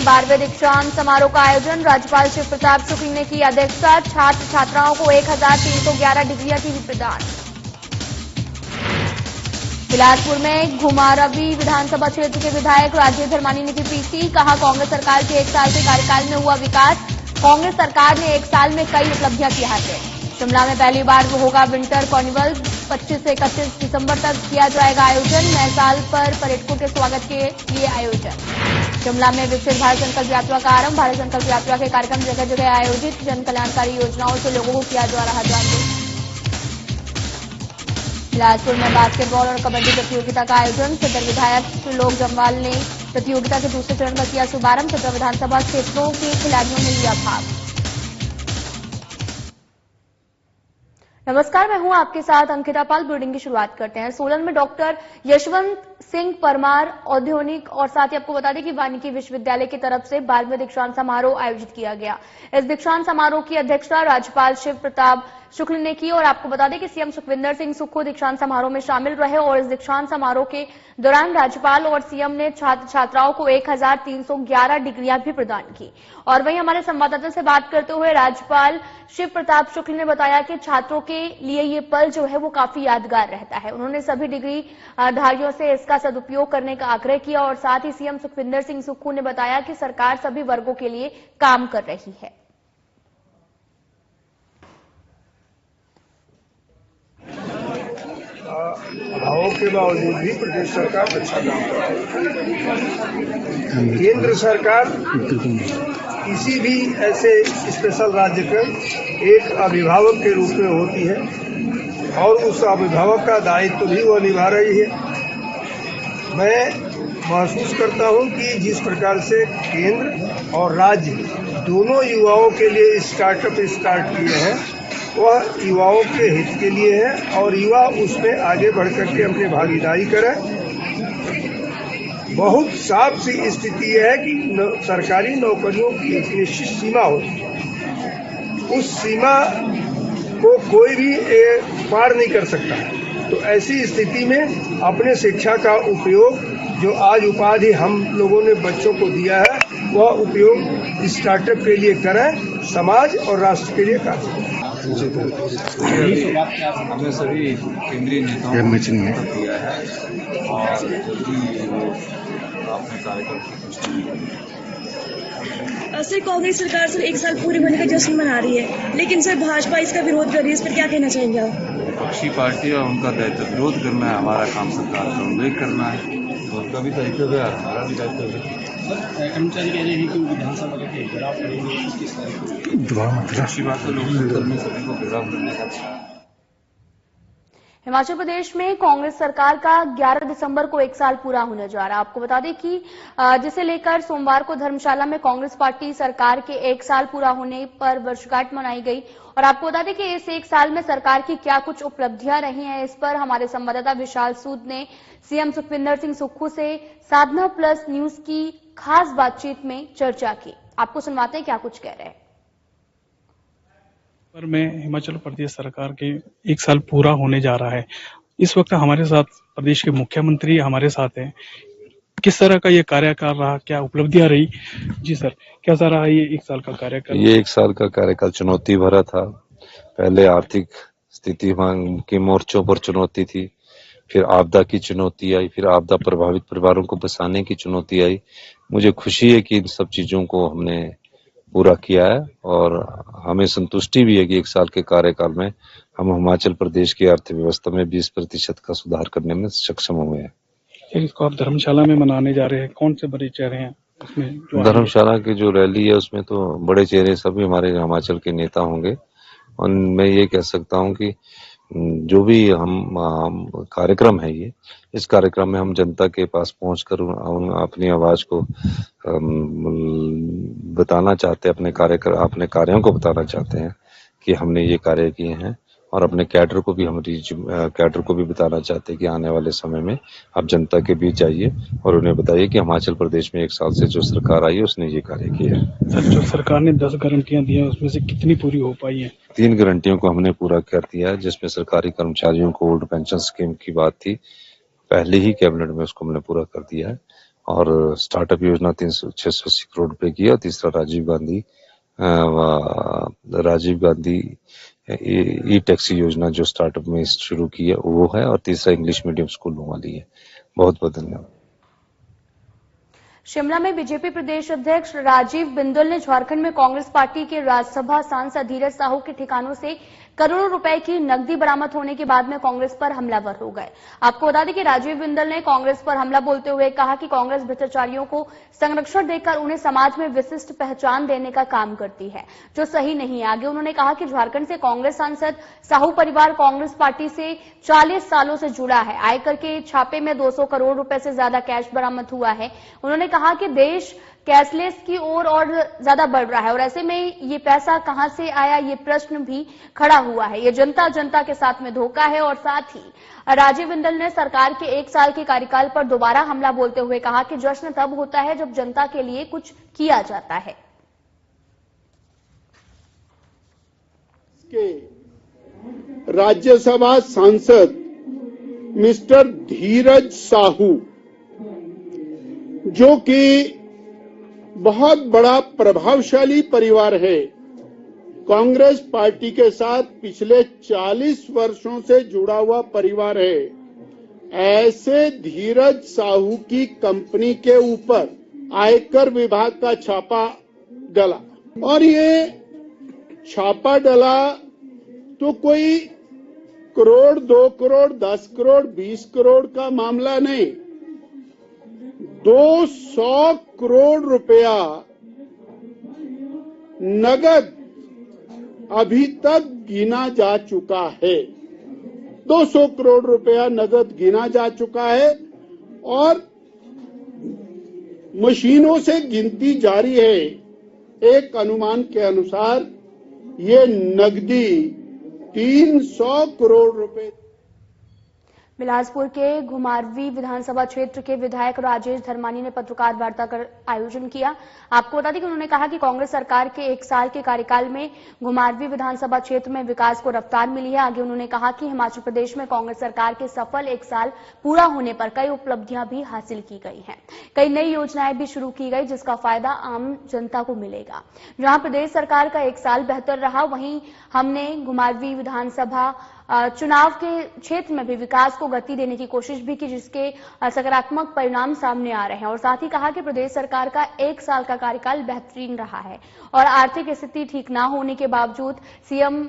में 12वें दीक्षांत समारोह का आयोजन। राज्यपाल शिव प्रताप शुक्ल ने की अध्यक्षता। छात्र छात्राओं को 1311 डिग्रियां की प्रदान। बिलासपुर में घुमारवी विधानसभा क्षेत्र के विधायक राजेश धर्मानी ने की पीसी। कहा, कांग्रेस सरकार के 1 साल के कार्यकाल में हुआ विकास। कांग्रेस सरकार ने 1 साल में कई उपलब्धियां की हासिल। शिमला में पहली बार होगा विंटर कार्निवल। 25 से 31 दिसंबर तक किया जाएगा आयोजन। नए साल पर पर्यटकों के स्वागत के लिए आयोजन। शिमला में विकसित भारत संकल्प यात्रा का आरंभ। भारत संकल्प यात्रा के कार्यक्रम जगह जगह आयोजित। जन कल्याणकारी योजनाओं से लोगों को किया जा रहा जागरूक। बिलासपुर में बास्केटबॉल और कबड्डी प्रतियोगिता का आयोजन। सदर विधायक त्रिलोक जम्वाल ने प्रतियोगिता के दूसरे चरण का किया शुभारंभ। 17 विधानसभा क्षेत्रों के खिलाड़ियों ने लिया भाग। नमस्कार, मैं हूं आपके साथ अंकिता पाल। बुलेटिन की शुरुआत करते हैं। सोलन में डॉक्टर यशवंत सिंह परमार औद्योगिक और साथ ही आपको बता दें कि वानिकी विश्वविद्यालय की तरफ से 12वें दीक्षांत समारोह आयोजित किया गया। इस दीक्षांत समारोह की अध्यक्षता राज्यपाल शिव प्रताप शुक्ल ने की और आपको बता दें कि सीएम सुखविंदर सिंह सुक्खू दीक्षांत समारोह में शामिल रहे और इस दीक्षांत समारोह के दौरान राज्यपाल और सीएम ने छात्र छात्राओं को 1311 डिग्रियां भी प्रदान की। और वहीं हमारे संवाददाता से बात करते हुए राज्यपाल शिव प्रताप शुक्ल ने बताया कि छात्रों के लिए ये पल जो है वो काफी यादगार रहता है। उन्होंने सभी डिग्री धारियों से इसका सदुपयोग करने का आग्रह किया और साथ ही सीएम सुखविंदर सिंह सुक्खू ने बताया कि सरकार सभी वर्गों के लिए काम कर रही है। अभावों के बावजूद भी प्रदेश सरकार अच्छा काम कर रही है। केंद्र सरकार किसी भी ऐसे स्पेशल राज्य के एक अभिभावक के रूप में होती है और उस अभिभावक का दायित्व भी वो निभा रही है। मैं महसूस करता हूं कि जिस प्रकार से केंद्र और राज्य दोनों युवाओं के लिए स्टार्टअप स्टार्ट किए हैं वह युवाओं के हित के लिए है और युवा उसमें आगे बढ़ करके अपनी भागीदारी करें। बहुत साफ सी स्थिति है कि सरकारी नौकरियों की एक निश्चित सीमा होती है, उस सीमा को कोई भी पार नहीं कर सकता। तो ऐसी स्थिति में अपने शिक्षा का उपयोग जो आज उपाधि हम लोगों ने बच्चों को दिया है वह उपयोग स्टार्टअप के लिए करें, समाज और राष्ट्र के लिए कार्य करें। हमें सभी केंद्रीय नेताओं ने दिया है और जल्दी अपने कार्यक्रम की पुष्टि सर, कांग्रेस सरकार सर 1 साल पूरे होने का जश्न मना रही है, लेकिन सर भाजपा इसका विरोध कर रही है। इस पर क्या कहना चाहेंगे आप? विपक्षी पार्टी और उनका दायित्व विरोध करना है, हमारा काम सरकार का उल्लेख करना है। तो उनका भी दायित्व है, हमारा भी दायित्व है। कर्मचारी कह रहे हैं कि विधानसभा के घेराव करेंगे, अच्छी बात है, लोकतंत्र में सभी को घेराव करने का। हिमाचल प्रदेश में कांग्रेस सरकार का 11 दिसंबर को 1 साल पूरा होने जा रहा है। आपको बता दें कि जिसे लेकर सोमवार को धर्मशाला में कांग्रेस पार्टी सरकार के 1 साल पूरा होने पर वर्षगांठ मनाई गई। और आपको बता दें कि इस 1 साल में सरकार की क्या कुछ उपलब्धियां रही हैं, इस पर हमारे संवाददाता विशाल सूद ने सीएम सुखविंदर सिंह सुक्खू से साधना प्लस न्यूज की खास बातचीत में चर्चा की। आपको सुनवाते हैं क्या कुछ कह रहे हैं। पर में हिमाचल प्रदेश सरकार के 1 साल पूरा होने जा रहा है। इस वक्त हमारे साथ प्रदेश के मुख्यमंत्री हमारे साथ हैं। किस तरह का ये कार्यकाल रहा, क्या उपलब्धियां रही? जी सर, कैसा रहा ये 1 साल का कार्यकाल? ये 1 साल का कार्यकाल चुनौती भरा था। पहले आर्थिक स्थिति के मोर्चों पर चुनौती थी, फिर आपदा की चुनौती आई, फिर आपदा प्रभावित परिवारों को बसाने की चुनौती आई। मुझे खुशी है कि इन सब चीजों को हमने पूरा किया है और हमें संतुष्टि भी है कि 1 साल के कार्यकाल में हम हिमाचल प्रदेश की अर्थव्यवस्था में 20% का सुधार करने में सक्षम हुए हैं। इसको आप धर्मशाला में मनाने जा रहे हैं, कौन से बड़े चेहरे हैं उसमें? धर्मशाला की जो रैली है उसमें तो बड़े चेहरे सभी हमारे हिमाचल के नेता होंगे और मैं ये कह सकता हूँ कि जो भी हम कार्यक्रम है ये, इस कार्यक्रम में हम जनता के पास पहुंचकर अपनी आवाज को बताना चाहते हैं, अपने कार्यों को बताना चाहते हैं कि हमने ये कार्य किए हैं और अपने कैडर को भी बताना चाहते हैं कि आने वाले समय में आप जनता के बीच जाइए और उन्हें बताइए कि हिमाचल प्रदेश में 1 साल से जो सरकार आई है उसने ये कार्य किया है। सर, जो सरकार ने 10 गारंटियां दी हैं उसमें से कितनी पूरी हो पाई है? 3 गारंटियों को हमने पूरा कर दिया है, जिसमें सरकारी कर्मचारियों को ओल्ड पेंशन स्कीम की बात थी, पहले ही कैबिनेट में उसको हमने पूरा कर दिया है और स्टार्टअप योजना 680 करोड़ रुपए की है। और तीसरा राजीव गांधी ई टैक्सी योजना जो स्टार्टअप में शुरू की है वो है। और तीसरा इंग्लिश मीडियम स्कूलों वाली है। बहुत बहुत धन्यवाद। शिमला में बीजेपी प्रदेश अध्यक्ष राजीव बिंदल ने झारखंड में कांग्रेस पार्टी के राज्यसभा सांसद धीरज साहू के ठिकानों से करोड़ों रुपए की नकदी बरामद होने के बाद में कांग्रेस पर हमलावर हो गए। आपको बता दें कि राजीव बिंदल ने कांग्रेस पर हमला बोलते हुए कहा कि कांग्रेस भ्रष्टाचारियों को संरक्षण देकर उन्हें समाज में विशिष्ट पहचान देने का काम करती है, जो सही नहीं है। आगे उन्होंने कहा कि झारखंड से कांग्रेस सांसद साहू परिवार कांग्रेस पार्टी से 40 सालों से जुड़ा है। आयकर के छापे में 200 करोड़ रुपए से ज्यादा कैश बरामद हुआ है। उन्होंने कहा कि देश कैशलेस की ओर और ज्यादा बढ़ रहा है और ऐसे में ये पैसा कहां से आया, ये प्रश्न भी खड़ा हुआ है। ये जनता के साथ में धोखा है। और साथ ही राजीव बिंदल ने सरकार के 1 साल के कार्यकाल पर दोबारा हमला बोलते हुए कहा कि जश्न तब होता है जब जनता के लिए कुछ किया जाता है। राज्यसभा सांसद मिस्टर धीरज साहू, जो कि बहुत बड़ा प्रभावशाली परिवार है, कांग्रेस पार्टी के साथ पिछले 40 वर्षों से जुड़ा हुआ परिवार है, ऐसे धीरज साहू की कंपनी के ऊपर आयकर विभाग का छापा डला। और ये छापा डला तो कोई करोड़, 2 करोड़, 10 करोड़, 20 करोड़ का मामला नहीं, 200 करोड़ रुपया नगद अभी तक गिना जा चुका है। 200 करोड़ रुपया नगद गिना जा चुका है और मशीनों से गिनती जारी है। एक अनुमान के अनुसार ये नगदी 300 करोड़ रुपए। बिलासपुर के घुमारवी विधानसभा क्षेत्र के विधायक राजेश धर्मानी ने पत्रकार वार्ता कर आयोजन किया। आपको बता दें कि उन्होंने कहा कि कांग्रेस सरकार के 1 साल के कार्यकाल में घुमारवी विधानसभा क्षेत्र में विकास को रफ्तार मिली है। आगे उन्होंने कहा कि हिमाचल प्रदेश में कांग्रेस सरकार के सफल 1 साल पूरा होने पर कई उपलब्धियां भी हासिल की गई हैं। कई नई योजनाएं भी शुरू की गई जिसका फायदा आम जनता को मिलेगा। जहां प्रदेश सरकार का 1 साल बेहतर रहा, वहीं हमने घुमारवी विधानसभा चुनाव के क्षेत्र में भी विकास को गति देने की कोशिश भी की, जिसके सकारात्मक परिणाम सामने आ रहे हैं। और साथ ही कहा कि प्रदेश सरकार का 1 साल का कार्यकाल बेहतरीन रहा है और आर्थिक स्थिति ठीक न होने के बावजूद सीएम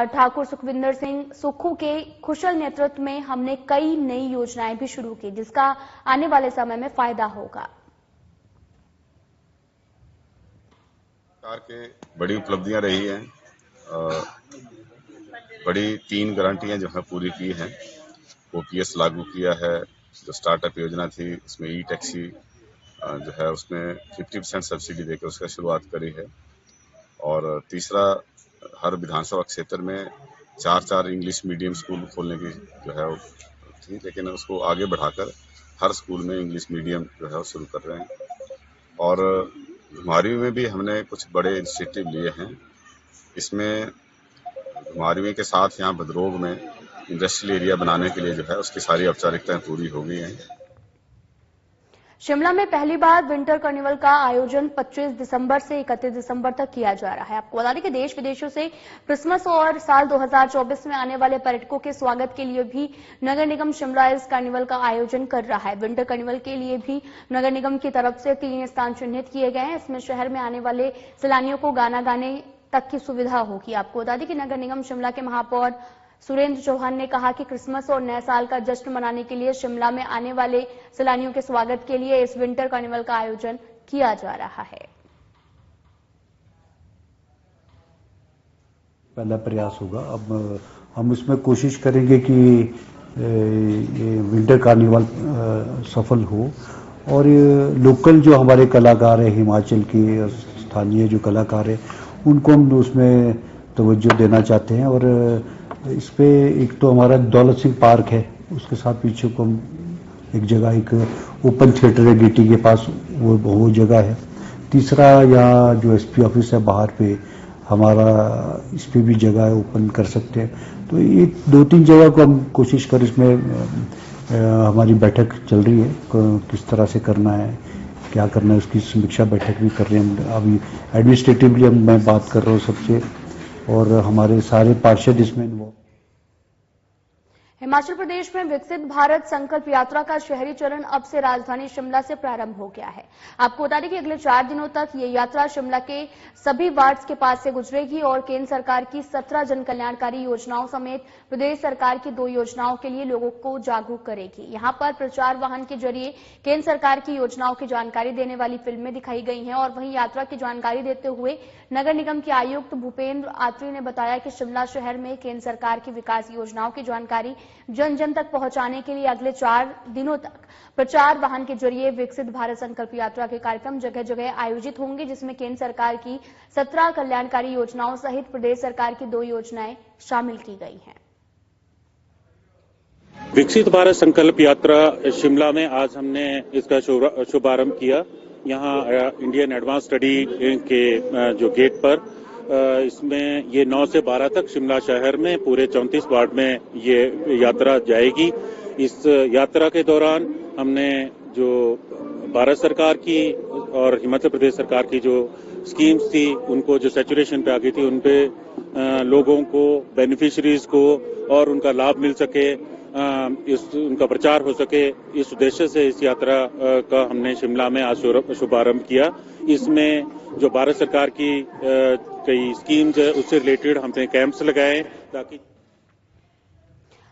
ठाकुर सुखविंदर सिंह सुक्खू के कुशल नेतृत्व में हमने कई नई योजनाएं भी शुरू की, जिसका आने वाले समय में फायदा होगा। सरकार के बड़ी उपलब्धियां रही हैं, बड़ी 3 गारंटियां जो है पूरी की हैं। ओपीएस लागू किया है, जो स्टार्टअप योजना थी उसमें ई टैक्सी जो है उसमें 50% सब्सिडी देकर उसका शुरुआत करी है। और तीसरा, हर विधानसभा क्षेत्र में 4-4 इंग्लिश मीडियम स्कूल खोलने की जो है थी, लेकिन उसको आगे बढ़ाकर हर स्कूल में इंग्लिश मीडियम जो है शुरू कर रहे हैं। और घुमारवी में भी हमने कुछ बड़े इनिशिएटिव लिए हैं। इसमें घुमारवी के साथ यहाँ भद्रोग में इंडस्ट्रियल एरिया बनाने के लिए जो है उसकी सारी औपचारिकताएं पूरी हो गई हैं। शिमला में पहली बार विंटर कार्निवल का आयोजन 25 दिसंबर से 31 दिसंबर तक किया जा रहा है। आपको बता दें कि देश विदेशों से क्रिसमस और साल 2024 में आने वाले पर्यटकों के स्वागत के लिए भी नगर निगम शिमला इस कार्निवल का आयोजन कर रहा है। विंटर कार्निवल के लिए भी नगर निगम की तरफ से 3 स्थान चिन्हित किए गए हैं। इसमें शहर में आने वाले सैलानियों को गाना गाने तक की सुविधा होगी। आपको बता दें कि नगर निगम शिमला के महापौर सुरेंद्र चौहान ने कहा कि क्रिसमस और नए साल का जश्न मनाने के लिए शिमला में आने वाले सैलानियों के स्वागत के लिए इस विंटर कार्निवल का आयोजन किया जा रहा है। पहला प्रयास होगा। अब हम इसमें कोशिश करेंगे कि ये विंटर कार्निवल सफल हो और ये लोकल जो हमारे कलाकार हैं, हिमाचल के स्थानीय जो कलाकार हैं, उनको हम उसमें तवज्जो देना चाहते हैं। और इस पे एक तो हमारा दौलत सिंह पार्क है, उसके साथ पीछे को हम एक जगह, एक ओपन थिएटर है गेटी के पास, वो जगह है। तीसरा, यहाँ जो एसपी ऑफिस है बाहर पे हमारा, इस पे भी जगह है, ओपन कर सकते हैं। तो ये 2-3 जगह को हम कोशिश कर इसमें हमारी बैठक चल रही है, किस तरह से करना है, क्या करना है, उसकी समीक्षा बैठक भी कर रहे हैं। अभी एडमिनिस्ट्रेटिवली मैं बात कर रहा हूँ सबसे, और हमारे सारे पार्षद इसमें इन्वॉल्व। हिमाचल प्रदेश में विकसित भारत संकल्प यात्रा का शहरी चरण अब से राजधानी शिमला से प्रारंभ हो गया है। आपको बता दें कि अगले 4 दिनों तक ये यात्रा शिमला के सभी वार्ड्स के पास से गुजरेगी और केंद्र सरकार की 17 जन कल्याणकारी योजनाओं समेत प्रदेश सरकार की 2 योजनाओं के लिए लोगों को जागरूक करेगी। यहां पर प्रचार वाहन के जरिए केंद्र सरकार की योजनाओं की जानकारी देने वाली फिल्में दिखाई गई हैं और वहीं यात्रा की जानकारी देते हुए नगर निगम के आयुक्त भूपेंद्र आत्री ने बताया कि शिमला शहर में केंद्र सरकार की विकास योजनाओं की जानकारी जन जन तक पहुंचाने के लिए अगले 4 दिनों तक प्रचार वाहन के जरिए विकसित भारत संकल्प यात्रा के कार्यक्रम जगह जगह आयोजित होंगे, जिसमें केंद्र सरकार की 17 कल्याणकारी योजनाओं सहित प्रदेश सरकार की 2 योजनाएं शामिल की गई हैं। विकसित भारत संकल्प यात्रा शिमला में आज हमने इसका शुभारंभ किया। यहाँ इंडियन एडवांस स्टडी के जो गेट पर इसमें ये 9 से 12 तक शिमला शहर में पूरे 34 वार्ड में ये यात्रा जाएगी। इस यात्रा के दौरान हमने जो भारत सरकार की और हिमाचल प्रदेश सरकार की जो स्कीम्स थी, उनको जो सैचुरेशन पे आ गई थी, उन पे लोगों को, बेनिफिशरीज को और उनका लाभ मिल सके, उनका प्रचार हो सके, इस उद्देश्य से इस यात्रा का हमने शिमला में आज शुभारंभ किया। इसमें जो भारत सरकार की कई स्कीम्स है उससे रिलेटेड हमने कैंप्स लगाए ताकि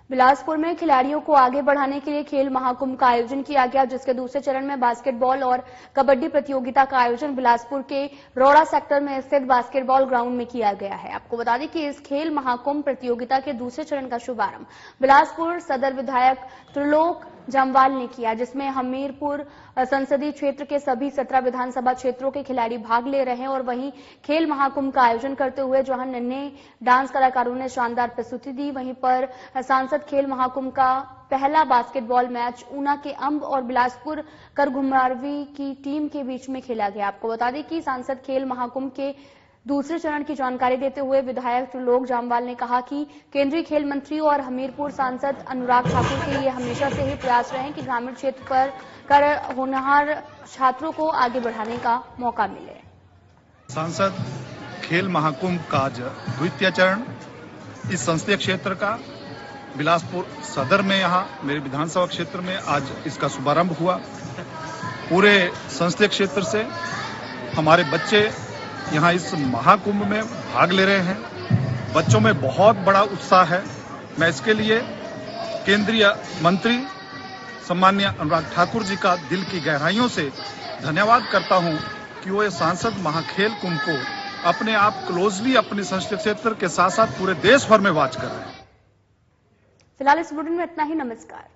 बिलासपुर में खिलाड़ियों को आगे बढ़ाने के लिए खेल महाकुंभ का आयोजन किया गया, जिसके दूसरे चरण में बास्केटबॉल और कबड्डी प्रतियोगिता का आयोजन बिलासपुर के रोड़ा सेक्टर में स्थित बास्केटबॉल ग्राउंड में किया गया है। आपको बता दें कि इस खेल महाकुंभ प्रतियोगिता के दूसरे चरण का शुभारंभ बिलासपुर सदर विधायक त्रिलोक जम्वाल ने किया, जिसमें हमीरपुर संसदीय क्षेत्र के सभी 17 विधानसभा क्षेत्रों के खिलाड़ी भाग ले रहे हैं और वहीं खेल महाकुंभ का आयोजन करते हुए जहां नन्हे डांस कलाकारों ने शानदार प्रस्तुति दी, वहीं पर सांसद खेल महाकुंभ का पहला बास्केटबॉल मैच ऊना के अंब और बिलासपुर करघुमारवी की टीम के बीच में खेला गया। आपको बता दें कि सांसद खेल महाकुंभ के दूसरे चरण की जानकारी देते हुए विधायक त्रिलोक जामवाल ने कहा कि केंद्रीय खेल मंत्री और हमीरपुर सांसद अनुराग ठाकुर के ये हमेशा से ही प्रयास रहे कि ग्रामीण क्षेत्र पर कर होनहार छात्रों को आगे बढ़ाने का मौका मिले। सांसद खेल महाकुंभ का आज द्वितीय चरण इस संसदीय क्षेत्र का बिलासपुर सदर में, यहाँ मेरे विधानसभा क्षेत्र में आज इसका शुभारंभ हुआ। पूरे संसदीय क्षेत्र से हमारे बच्चे यहाँ इस महाकुंभ में भाग ले रहे हैं। बच्चों में बहुत बड़ा उत्साह है। मैं इसके लिए केंद्रीय मंत्री सम्माननीय अनुराग ठाकुर जी का दिल की गहराइयों से धन्यवाद करता हूं कि वो ये सांसद महाखेल कुंभ को अपने आप क्लोजली अपने संसदीय क्षेत्र के साथ साथ पूरे देश भर में वॉच कर रहे हैं। फिलहाल इस बुलेटिन में इतना ही। नमस्कार।